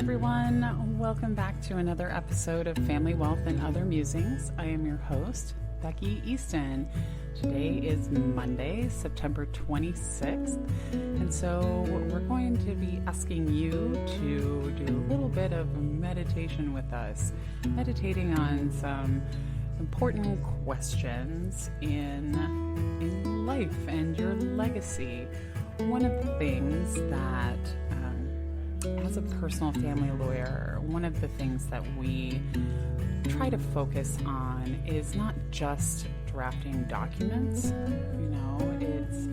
everyone. Welcome back to another episode of Family Wealth and Other Musings. I am your host, Becky Easton. Today is Monday, September 26th, and so we're going to be asking you to do a little bit of meditation with us, meditating on some important questions in life and your legacy. One of the things that as a personal family lawyer, one of the things that we try to focus on is not just drafting documents. It's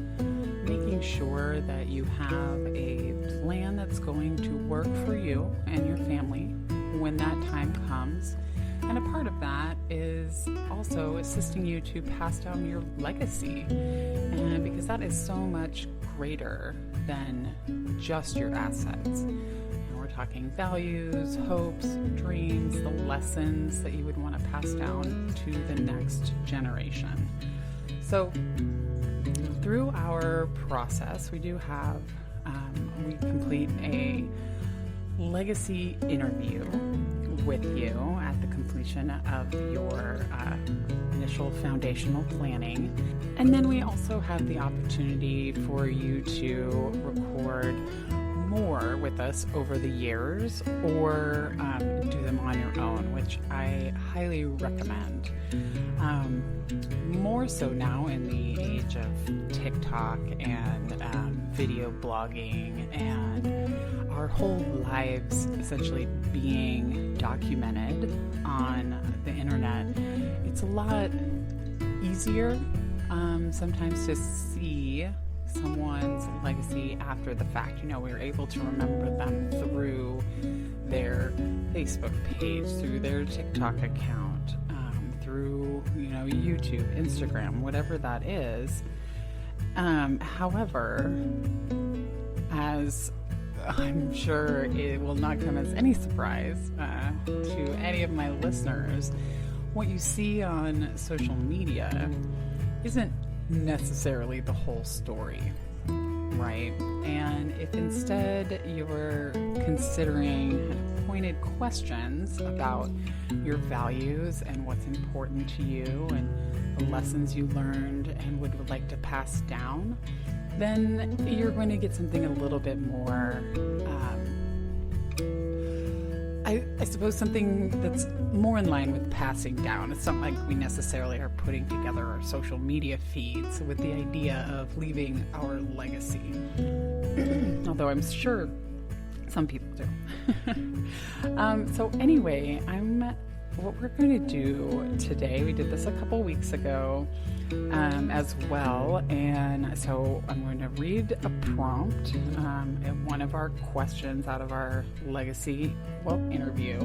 making sure that you have a plan that's going to work for you and your family when that time comes. And a part of that is also assisting you to pass down your legacy, and because that is so much greater than just your assets. We're talking values, hopes, dreams, the lessons that you would want to pass down to the next generation. So through our process, we do have, we complete a legacy interview with you at the completion of your initial foundational planning. And then we also have the opportunity for you to record more with us over the years, or do them on your own, which I highly recommend. More so now in the age of TikTok and video blogging and our whole lives essentially being documented on the internet. It's a lot easier sometimes to see someone's legacy after the fact. We're able to remember them through their Facebook page, through their TikTok account, through YouTube, Instagram, whatever that is. However, as I'm sure it will not come as any surprise to any of my listeners, what you see on social media isn't necessarily the whole story, right? And if instead you're considering pointed questions about your values and what's important to you and the lessons you learned and would like to pass down, then you're going to get something a little bit more, I suppose something that's more in line with passing down. It's not like we necessarily are putting together our social media feeds with the idea of leaving our legacy. Although I'm sure some people do. So anyway, what we're going to do today, we did this a couple weeks ago as well, and so I'm going to read a prompt and one of our questions out of our legacy interview,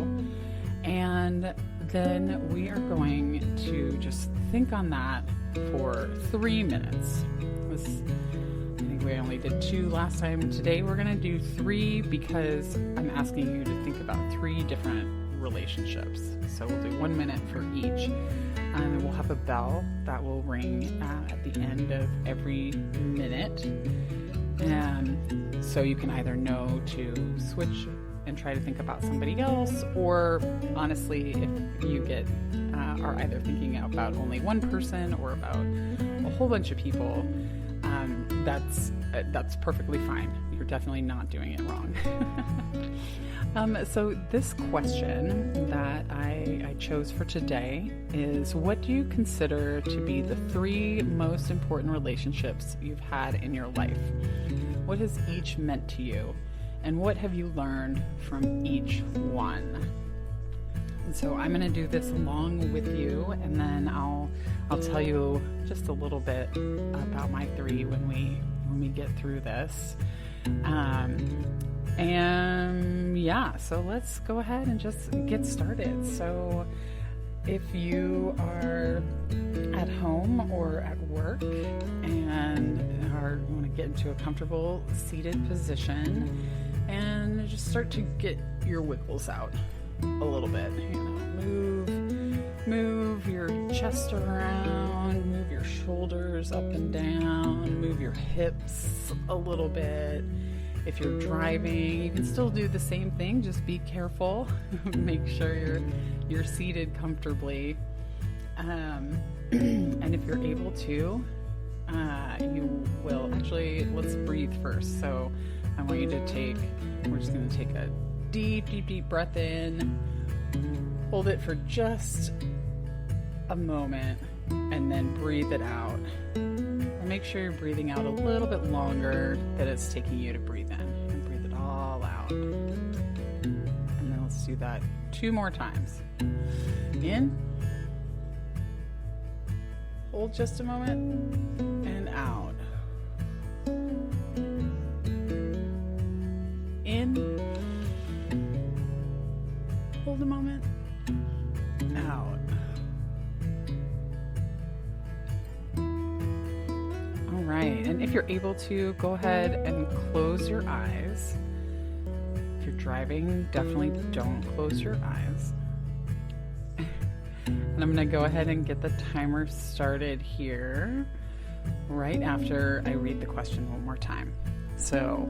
and then we are going to just think on that for 3 minutes. I think we only did 2 last time. Today we're going to do 3 because I'm asking you to think about 3 different relationships. So we'll do 1 minute for each, and we'll have a bell that will ring at the end of every minute, and so you can either know to switch and try to think about somebody else, or honestly, if you are either thinking about only one person or about a whole bunch of people, that's perfectly fine. You're definitely not doing it wrong. So this question that I chose for today is, what do you consider to be the 3 most important relationships you've had in your life? What has each meant to you? And what have you learned from each one? And so I'm going to do this along with you, and then I'll tell you just a little bit about my 3 when we get through this. So let's go ahead and just get started. So if you are at home or at work and want to get into a comfortable seated position, and just start to get your wiggles out a little bit. Move your chest around, move your shoulders up and down, move your hips a little bit, If you're driving, you can still do the same thing, just be careful. Make sure you're seated comfortably. And if you're able to, you will actually, let's breathe first. So I want you to we're just going to take a deep breath in, hold it for just a moment, and then breathe it out. And make sure you're breathing out a little bit longer than it's taking you to breathe in. And breathe it all out. And then let's do that 2 more times. In. Hold just a moment. And out. In. Hold a moment. Out. All right, and if you're able to, go ahead and close your eyes. If you're driving, definitely don't close your eyes. And I'm going to go ahead and get the timer started here right after I read the question one more time. So,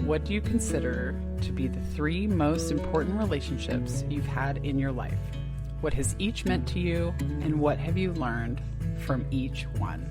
what do you consider to be the 3 most important relationships you've had in your life? What has each meant to you, and what have you learned from each one?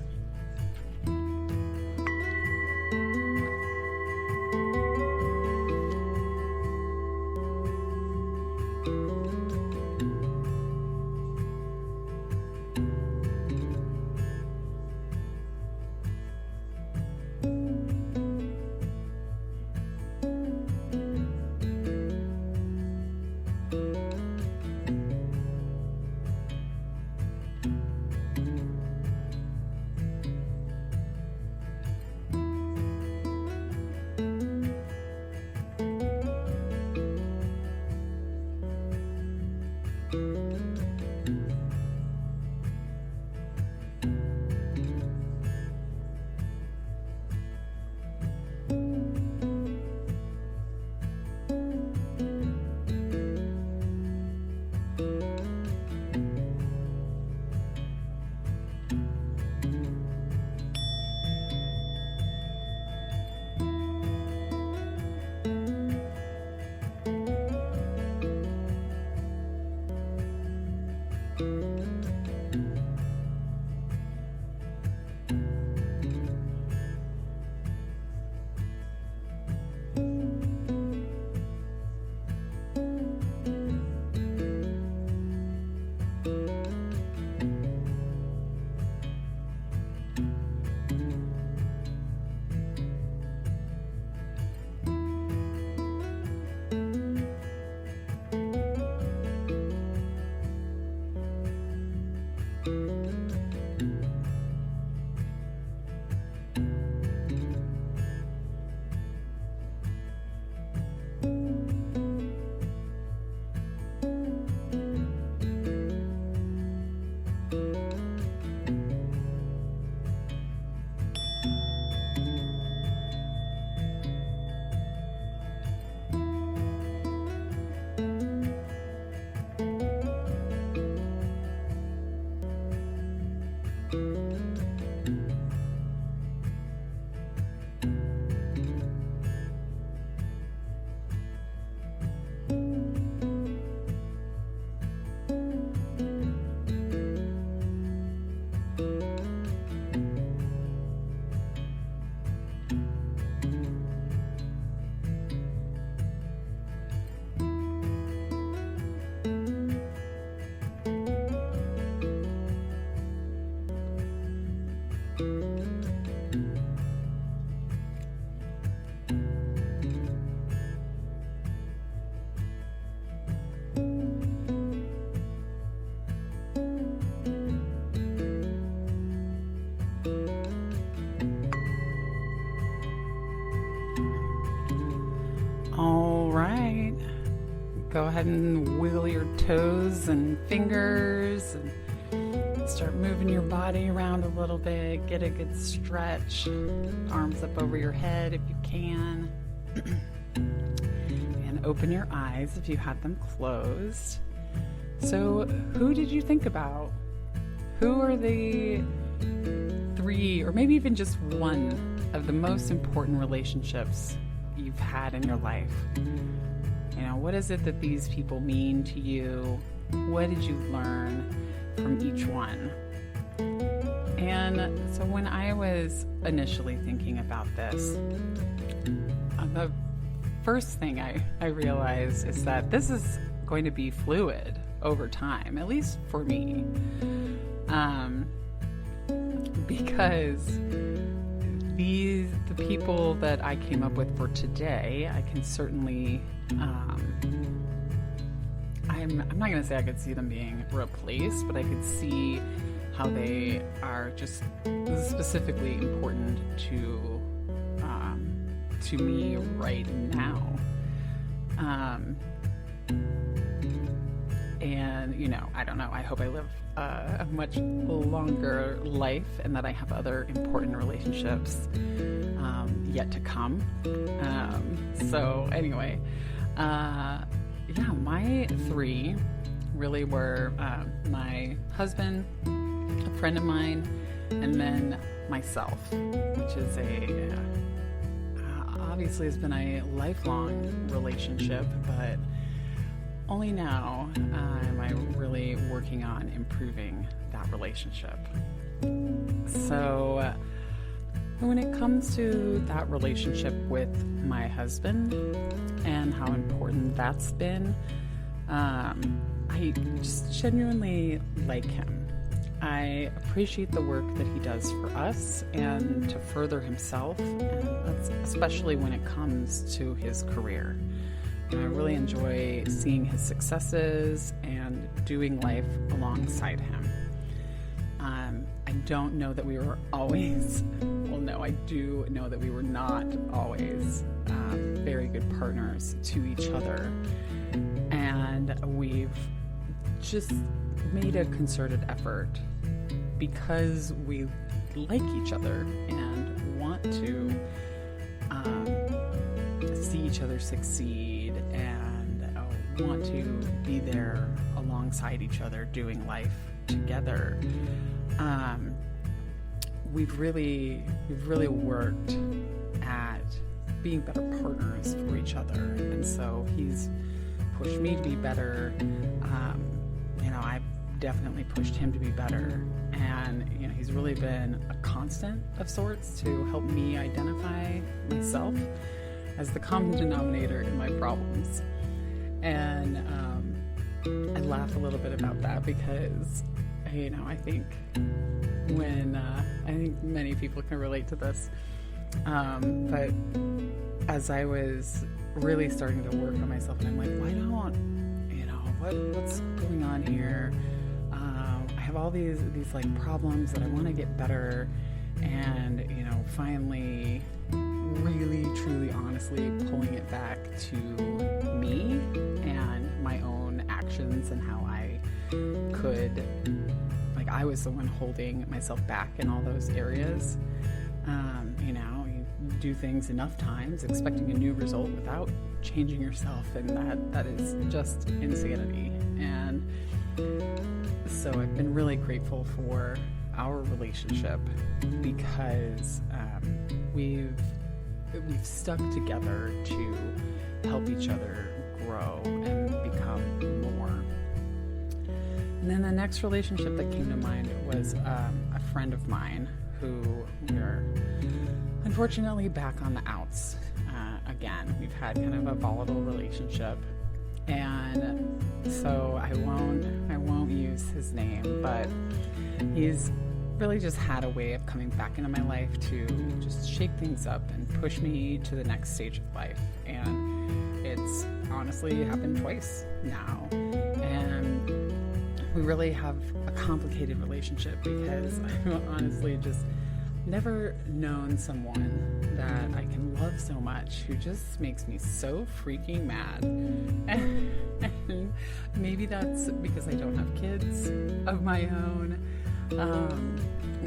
Go ahead and wiggle your toes and fingers and start moving your body around a little bit. Get a good stretch. Arms up over your head if you can. And open your eyes if you had them closed. So, who did you think about? Who are the 3, or maybe even just one, of the most important relationships you've had in your life? What is it that these people mean to you? What did you learn from each one? And so when I was initially thinking about this, the first thing I realized is that this is going to be fluid over time, at least for me, because the people that I came up with for today, I can certainly, I'm not going to say I could see them being replaced, but I could see how they are just specifically important to me right now. And, I don't know, I hope I live a much longer life and that I have other important relationships yet to come. So anyway, my three really were my husband, a friend of mine, and then myself, which is obviously has been a lifelong relationship, but only now am I really working on improving that relationship. So when it comes to that relationship with my husband and how important that's been, I just genuinely like him. I appreciate the work that he does for us and to further himself, and that's especially when it comes to his career. I really enjoy seeing his successes and doing life alongside him. I don't know that we were always, I do know that we were not always very good partners to each other. And we've just made a concerted effort, because we like each other and want to see each other succeed and want to be there alongside each other doing life together. We've really worked at being better partners for each other, and so he's pushed me to be better. I've definitely pushed him to be better, and he's really been a constant of sorts to help me identify myself as the common denominator in my problems. And I laugh a little bit about that because I think I think many people can relate to this, but as I was really starting to work on myself, and I'm like, why don't what's going on here? I have all these like problems that I want to get better, and finally really truly honestly pulling it back to me and my own actions and how I could, I was the one holding myself back in all those areas. You do things enough times expecting a new result without changing yourself, and that is just insanity. And so I've been really grateful for our relationship, because we've stuck together to help each other grow and become more. And then the next relationship that came to mind was a friend of mine who we're unfortunately back on the outs again. We've had kind of a volatile relationship, and so I won't use his name, but he's really just had a way of coming back into my life to just shake things up and push me to the next stage of life. And it's honestly happened twice now, and we really have a complicated relationship because I've honestly just never known someone that I can love so much, who just makes me so freaking mad. And maybe that's because I don't have kids of my own.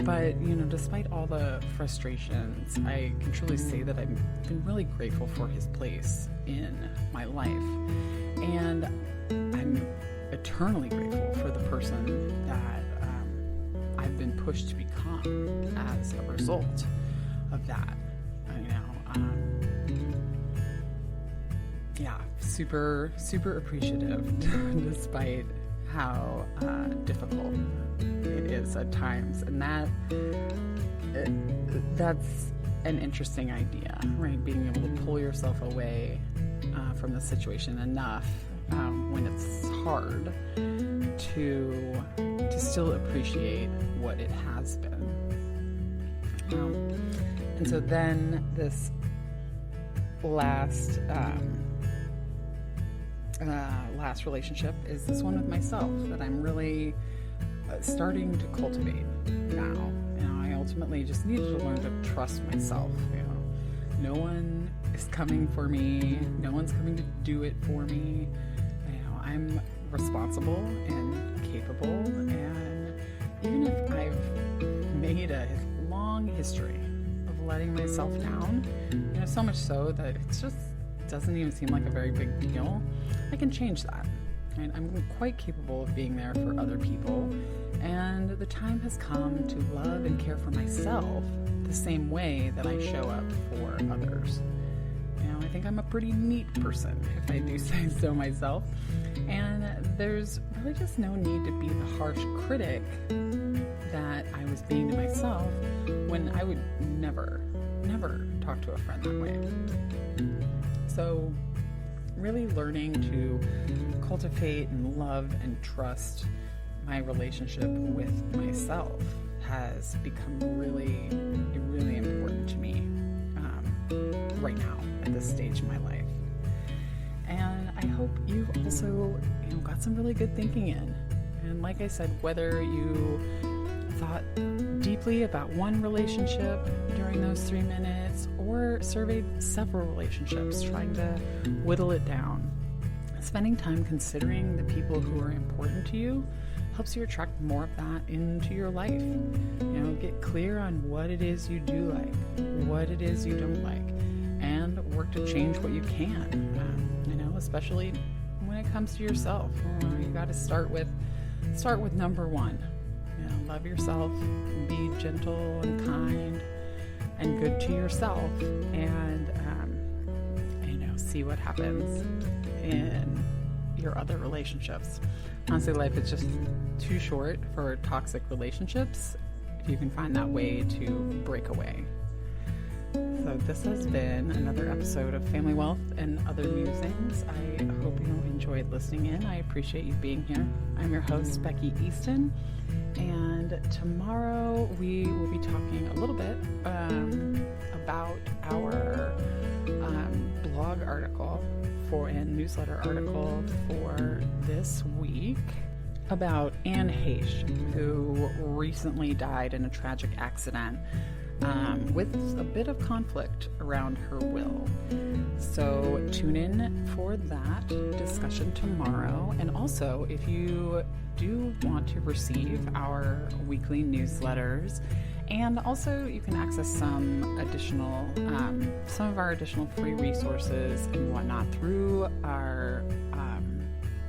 But despite all the frustrations, I can truly say that I've been really grateful for his place in my life. And I'm eternally grateful for the person that I've been pushed to become as a result of that. super, super appreciative despite how difficult it is at times. And that's an interesting idea, right? Being able to pull yourself away from the situation enough when it's hard to still appreciate what it has been. And so then this last relationship is this one with myself that I'm really starting to cultivate now. I ultimately just needed to learn to trust myself. No one is coming for me. No one's coming to do it for me. I'm responsible and capable, and even if I've made a long history of letting myself down, so much so that it's just doesn't even seem like a very big deal, I can change that. Right? I'm quite capable of being there for other people, and the time has come to love and care for myself the same way that I show up for others. I think I'm a pretty neat person, if I do say so myself, and there's really just no need to be the harsh critic that I was being to myself when I would never talk to a friend that way. So really learning to cultivate and love and trust my relationship with myself has become really, really important to me right now at this stage in my life. And I hope you've also got some really good thinking in. And like I said, whether you thought deeply about one relationship during those 3 minutes or surveyed several relationships, trying to whittle it down, spending time considering the people who are important to you helps you attract more of that into your life. Get clear on what it is you do like, what it is you don't like, and work to change what you can. Especially when it comes to yourself. You got to start with number one. Love yourself, be gentle and kind and good to yourself, and see what happens in your other relationships. Honestly, life is just too short for toxic relationships if you can find that way to break away. So this has been another episode of Family Wealth and Other Musings. I hope you enjoyed listening in. I appreciate you being here. I'm your host, Becky Easton, and tomorrow we will be talking a little bit about our blog article and newsletter article for this week about Anne Heche, who recently died in a tragic accident with a bit of conflict around her will. So tune in for that discussion tomorrow. And also, if you do want to receive our weekly newsletters, and also you can access some of our additional free resources and whatnot through our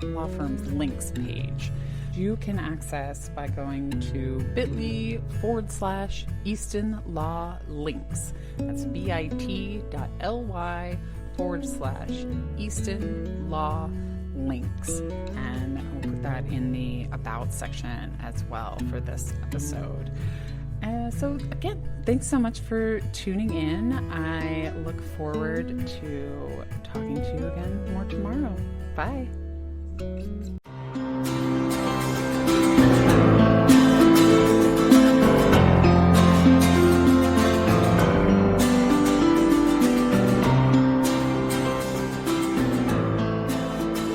law firm's links page. You can access by going to bit.ly/Easton Law Links. That's bit.ly/Easton Law Links. And we'll put that in the About section as well for this episode. So again, thanks so much for tuning in. I look forward to talking to you again more tomorrow. Bye.